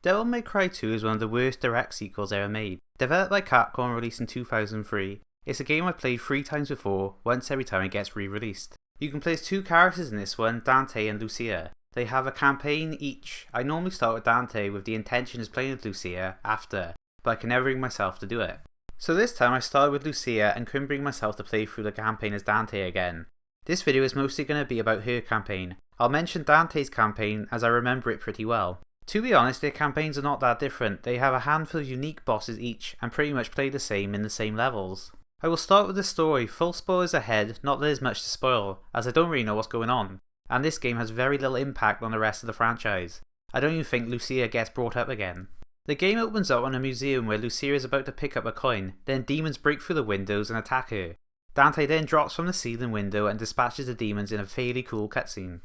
Devil May Cry 2 is one of the worst direct sequels ever made. Developed by Capcom and released in 2003, it's a game I've played 3 times before, once every time it gets re-released. You can play as 2 characters in this one, Dante and Lucia. They have a campaign each. I normally start with Dante with the intention of playing with Lucia after, but I can never bring myself to do it. So this time I started with Lucia and couldn't bring myself to play through the campaign as Dante again. This video is mostly going to be about her campaign. I'll mention Dante's campaign as I remember it pretty well. To be honest, their campaigns are not that different. They have a handful of unique bosses each and pretty much play the same in the same levels. I will start with the story, full spoilers ahead, not that there's much to spoil, as I don't really know what's going on, and this game has very little impact on the rest of the franchise. I don't even think Lucia gets brought up again. The game opens up on a museum where Lucia is about to pick up a coin, then demons break through the windows and attack her. Dante then drops from the ceiling window and dispatches the demons in a fairly cool cutscene.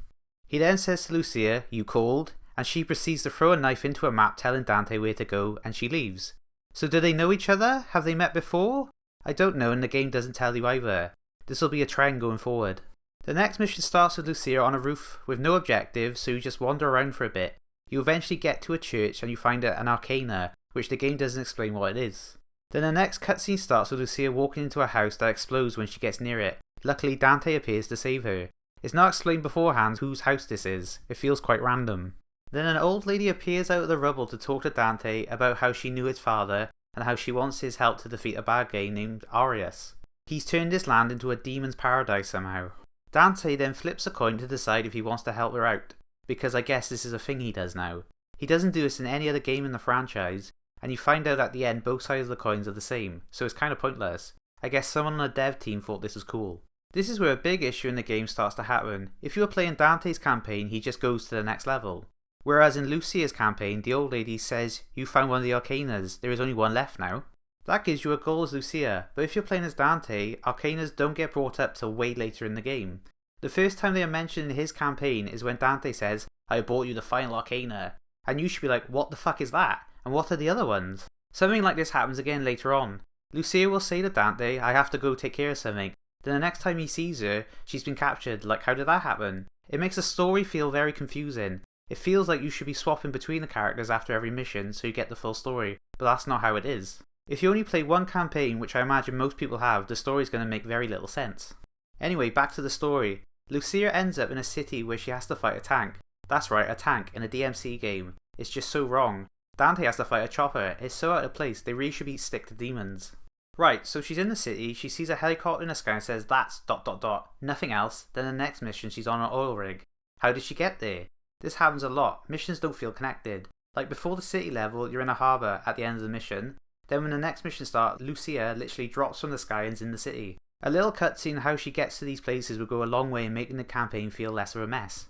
He then says to Lucia, "You called?" and she proceeds to throw a knife into a map telling Dante where to go, and she leaves. So do they know each other? Have they met before? I don't know, and the game doesn't tell you either. This will be a trend going forward. The next mission starts with Lucia on a roof with no objective, so you just wander around for a bit. You eventually get to a church and you find an arcana, which the game doesn't explain what it is. Then the next cutscene starts with Lucia walking into a house that explodes when she gets near it. Luckily, Dante appears to save her. It's not explained beforehand whose house this is. It feels quite random. Then an old lady appears out of the rubble to talk to Dante about how she knew his father and how she wants his help to defeat a bad guy named Arius. He's turned his land into a demon's paradise somehow. Dante then flips a coin to decide if he wants to help her out, because I guess this is a thing he does now. He doesn't do this in any other game in the franchise, and you find out at the end both sides of the coins are the same, so it's kind of pointless. I guess someone on the dev team thought this was cool. This is where a big issue in the game starts to happen. If you are playing Dante's campaign, he just goes to the next level. Whereas in Lucia's campaign, the old lady says, "You found one of the arcanas, there is only one left now." That gives you a goal as Lucia, but if you're playing as Dante, arcanas don't get brought up till way later in the game. The first time they are mentioned in his campaign is when Dante says, "I brought you the final arcana," and you should be like, what the fuck is that? And what are the other ones? Something like this happens again later on. Lucia will say to Dante, "I have to go take care of something." Then the next time he sees her, she's been captured. Like, how did that happen? It makes the story feel very confusing. It feels like you should be swapping between the characters after every mission so you get the full story, but that's not how it is. If you only play one campaign, which I imagine most people have, the story's going to make very little sense. Anyway, back to the story. Lucia ends up in a city where she has to fight a tank. That's right, a tank in a DMC game. It's just so wrong. Dante has to fight a chopper. It's so out of place, they really should stick to demons. Right, so she's in the city, she sees a helicopter in the sky and says, "That's ... nothing else." Then the next mission she's on an oil rig. How did she get there? This happens a lot. Missions don't feel connected. Like before the city level, you're in a harbour at the end of the mission. Then when the next mission starts, Lucia literally drops from the sky and is in the city. A little cutscene how she gets to these places will go a long way in making the campaign feel less of a mess.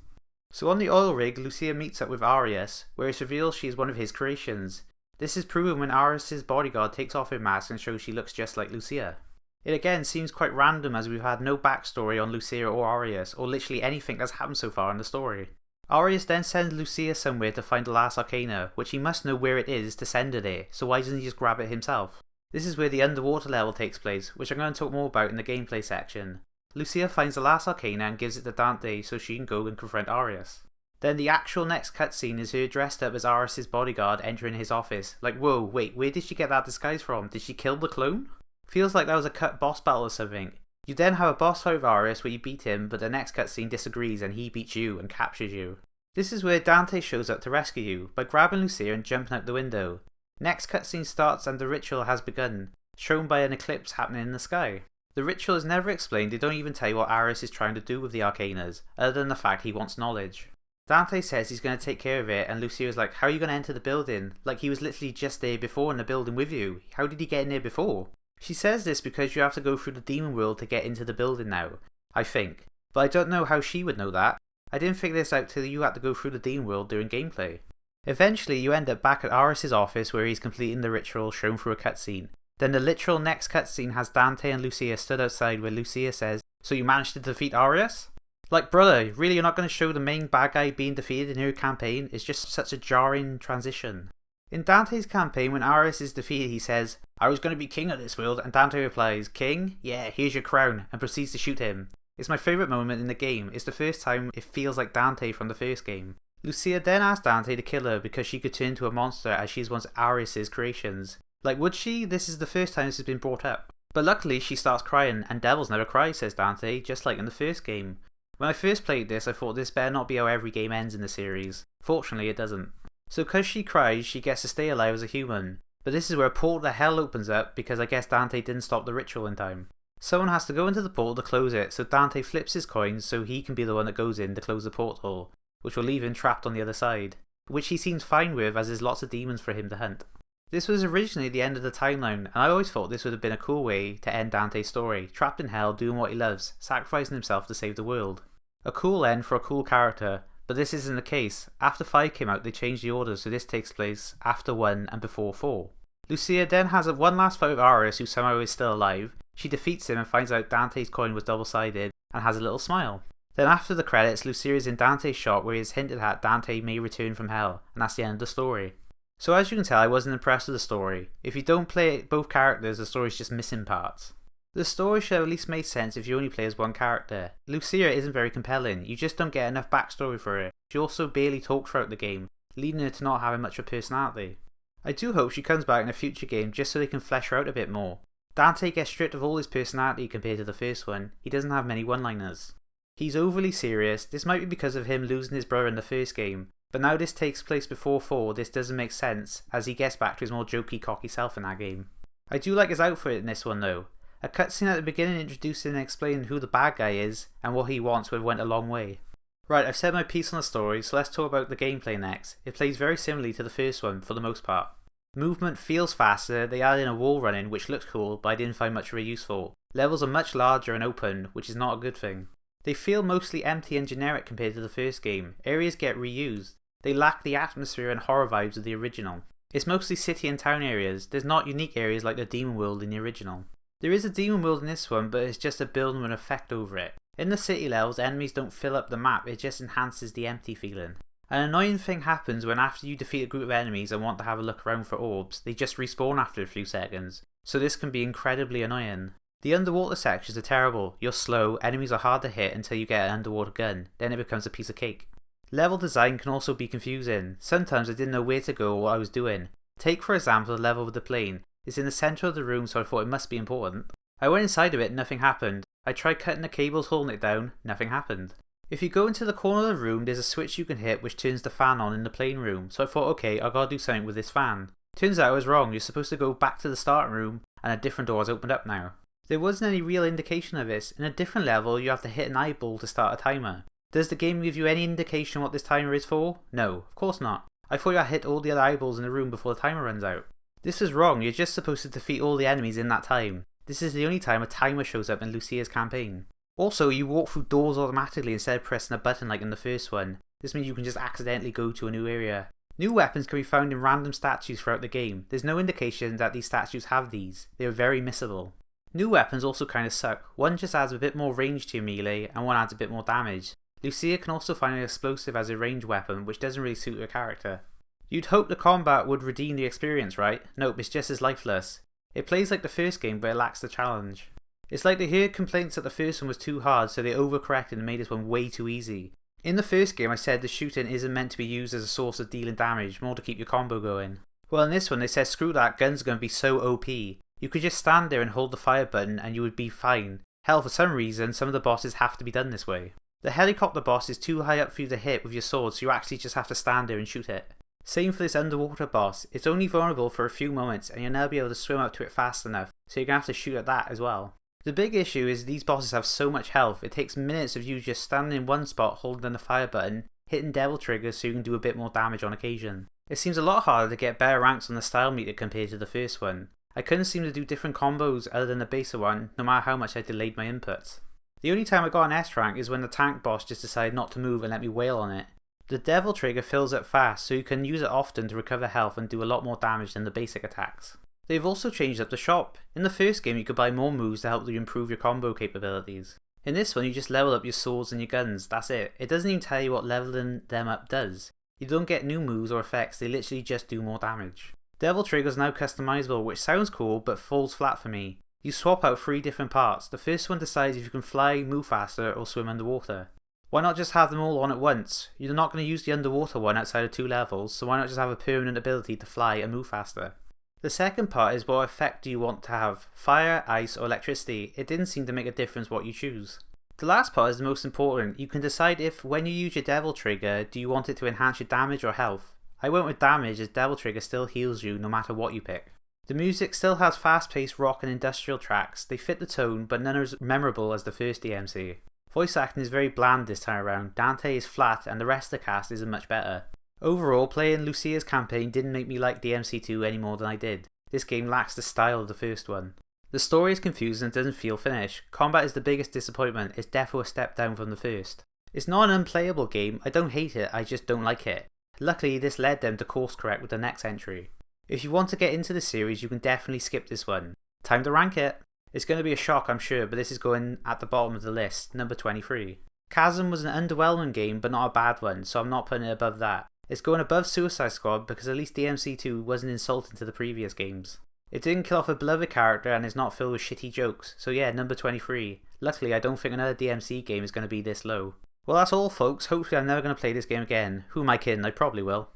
So on the oil rig, Lucia meets up with Arius, where it's revealed she is one of his creations. This is proven when Arius' bodyguard takes off her mask and shows she looks just like Lucia. It again seems quite random as we've had no backstory on Lucia or Arius, or literally anything that's happened so far in the story. Arius then sends Lucia somewhere to find the last arcana, which he must know where it is to send her there, so why doesn't he just grab it himself? This is where the underwater level takes place, which I'm going to talk more about in the gameplay section. Lucia finds the last arcana and gives it to Dante so she can go and confront Arius. Then the actual next cutscene is her dressed up as Arius' bodyguard entering his office. Like, whoa, wait, where did she get that disguise from? Did she kill the clone? Feels like that was a cut boss battle or something. You then have a boss fight with Arius where you beat him, but the next cutscene disagrees and he beats you and captures you. This is where Dante shows up to rescue you, by grabbing Lucia and jumping out the window. Next cutscene starts and the ritual has begun, shown by an eclipse happening in the sky. The ritual is never explained, they don't even tell you what Arius is trying to do with the arcanas, other than the fact he wants knowledge. Dante says he's going to take care of it and Lucia is like, "How are you going to enter the building? Like he was literally just there before in the building with you. How did he get in there before?" She says this because you have to go through the demon world to get into the building now, I think. But I don't know how she would know that. I didn't figure this out till you had to go through the demon world during gameplay. Eventually you end up back at Arius' office where he's completing the ritual shown through a cutscene. Then the literal next cutscene has Dante and Lucia stood outside where Lucia says, "So you managed to defeat Arius?" Like, brother, really you're not going to show the main bad guy being defeated in her campaign? It's just such a jarring transition. In Dante's campaign, when Arius is defeated, he says, "I was going to be king of this world," and Dante replies, "King? Yeah, here's your crown," and proceeds to shoot him. It's my favourite moment in the game. It's the first time it feels like Dante from the first game. Lucia then asks Dante to kill her because she could turn into a monster as she is one of Arius' creations. Like, would she? This is the first time this has been brought up. But luckily she starts crying, and devils never cry, says Dante, just like in the first game. When I first played this, I thought this better not be how every game ends in the series. Fortunately it doesn't. So because she cries, she gets to stay alive as a human. But this is where a portal to hell opens up because I guess Dante didn't stop the ritual in time. Someone has to go into the portal to close it, so Dante flips his coins so he can be the one that goes in to close the portal, which will leave him trapped on the other side, which he seems fine with as there's lots of demons for him to hunt. This was originally the end of the timeline, and I always thought this would have been a cool way to end Dante's story, trapped in hell doing what he loves, sacrificing himself to save the world. A cool end for a cool character, but this isn't the case. After 5 came out they changed the order so this takes place after 1 and before 4. Lucia then has one last fight with Arius, who somehow is still alive. She defeats him and finds out Dante's coin was double-sided and has a little smile. Then after the credits, Lucia is in Dante's shop where he is hinted at Dante may return from hell, and that's the end of the story. So as you can tell, I wasn't impressed with the story. If you don't play both characters, the story's just missing parts. The story should have at least made sense if you only play as one character. Lucia isn't very compelling, you just don't get enough backstory for her. She also barely talks throughout the game, leading her to not having much of a personality. I do hope she comes back in a future game just so they can flesh her out a bit more. Dante gets stripped of all his personality compared to the first one. He doesn't have many one-liners. He's overly serious. This might be because of him losing his brother in the first game, but now this takes place before 4, this doesn't make sense as he gets back to his more jokey, cocky self in that game. I do like his outfit in this one though. A cutscene at the beginning introducing and explaining who the bad guy is and what he wants went a long way. Right, I've said my piece on the story, so let's talk about the gameplay next. It plays very similarly to the first one for the most part. Movement feels faster, they added in a wall running which looks cool, but I didn't find much very useful. Levels are much larger and open, which is not a good thing. They feel mostly empty and generic compared to the first game. Areas get reused. They lack the atmosphere and horror vibes of the original. It's mostly city and town areas. There's not unique areas like the demon world in the original. There is a demon world in this one, but it's just a building with an effect over it. In the city levels, enemies don't fill up the map, it just enhances the empty feeling. An annoying thing happens when after you defeat a group of enemies and want to have a look around for orbs, they just respawn after a few seconds, so this can be incredibly annoying. The underwater sections are terrible. You're slow, enemies are hard to hit until you get an underwater gun, then it becomes a piece of cake. Level design can also be confusing. Sometimes I didn't know where to go or what I was doing. Take for example the level with the plane. It's in the centre of the room, so I thought it must be important. I went inside of it and nothing happened. I tried cutting the cables holding it down, nothing happened. If you go into the corner of the room, there's a switch you can hit which turns the fan on in the plane room, so I thought okay, I gotta do something with this fan. Turns out I was wrong, you're supposed to go back to the starting room and a different door has opened up now. There wasn't any real indication of this. In a different level you have to hit an eyeball to start a timer. Does the game give you any indication what this timer is for? No, of course not. I thought you had to hit all the other eyeballs in the room before the timer runs out. This is wrong, you're just supposed to defeat all the enemies in that time. This is the only time a timer shows up in Lucia's campaign. Also, you walk through doors automatically instead of pressing a button like in the first one. This means you can just accidentally go to a new area. New weapons can be found in random statues throughout the game. There's no indication that these statues have these. They are very missable. New weapons also kinda suck. One just adds a bit more range to your melee and one adds a bit more damage. Lucia can also find an explosive as a ranged weapon which doesn't really suit her character. You'd hope the combat would redeem the experience, right? Nope, it's just as lifeless. It plays like the first game but it lacks the challenge. It's like they heard complaints that the first one was too hard so they overcorrected and made this one way too easy. In the first game I said the shooting isn't meant to be used as a source of dealing damage, more to keep your combo going. Well in this one they said screw that, guns are going to be so OP. You could just stand there and hold the fire button and you would be fine. Hell, for some reason some of the bosses have to be done this way. The helicopter boss is too high up for you to hit with your sword so you actually just have to stand there and shoot it. Same for this underwater boss, it's only vulnerable for a few moments and you'll never be able to swim up to it fast enough, so you're going to have to shoot at that as well. The big issue is these bosses have so much health, it takes minutes of you just standing in one spot holding down the fire button, hitting devil triggers so you can do a bit more damage on occasion. It seems a lot harder to get better ranks on the style meter compared to the first one. I couldn't seem to do different combos other than the basic one, no matter how much I delayed my inputs. The only time I got an S rank is when the tank boss just decided not to move and let me wail on it. The devil trigger fills up fast so you can use it often to recover health and do a lot more damage than the basic attacks. They've also changed up the shop. In the first game you could buy more moves to help you improve your combo capabilities. In this one you just level up your swords and your guns, that's it. It doesn't even tell you what leveling them up does. You don't get new moves or effects, they literally just do more damage. Devil trigger is now customizable, which sounds cool but falls flat for me. You swap out 3 different parts. The first one decides if you can fly, move faster or swim underwater. Why not just have them all on at once? You're not going to use the underwater one outside of 2 levels, so why not just have a permanent ability to fly and move faster? The second part is what effect do you want to have? Fire, ice or electricity? It didn't seem to make a difference what you choose. The last part is the most important. You can decide if, when you use your Devil Trigger, do you want it to enhance your damage or health. I went with damage as Devil Trigger still heals you no matter what you pick. The music still has fast-paced rock and industrial tracks. They fit the tone, but none are as memorable as the first DMC. Voice acting is very bland this time around. Dante is flat and the rest of the cast isn't much better. Overall, playing Lucia's campaign didn't make me like DMC2 any more than I did. This game lacks the style of the first one. The story is confusing and doesn't feel finished. Combat is the biggest disappointment. It's definitely a step down from the first. It's not an unplayable game. I don't hate it, I just don't like it. Luckily, this led them to course correct with the next entry. If you want to get into the series, you can definitely skip this one. Time to rank it. It's going to be a shock, I'm sure, but this is going at the bottom of the list, number 23. Chasm was an underwhelming game, but not a bad one, so I'm not putting it above that. It's going above Suicide Squad because at least DMC2 wasn't insulting to the previous games. It didn't kill off a beloved character and is not filled with shitty jokes, so yeah, number 23. Luckily, I don't think another DMC game is going to be this low. Well, that's all folks. Hopefully I'm never going to play this game again. Who am I kidding? I probably will.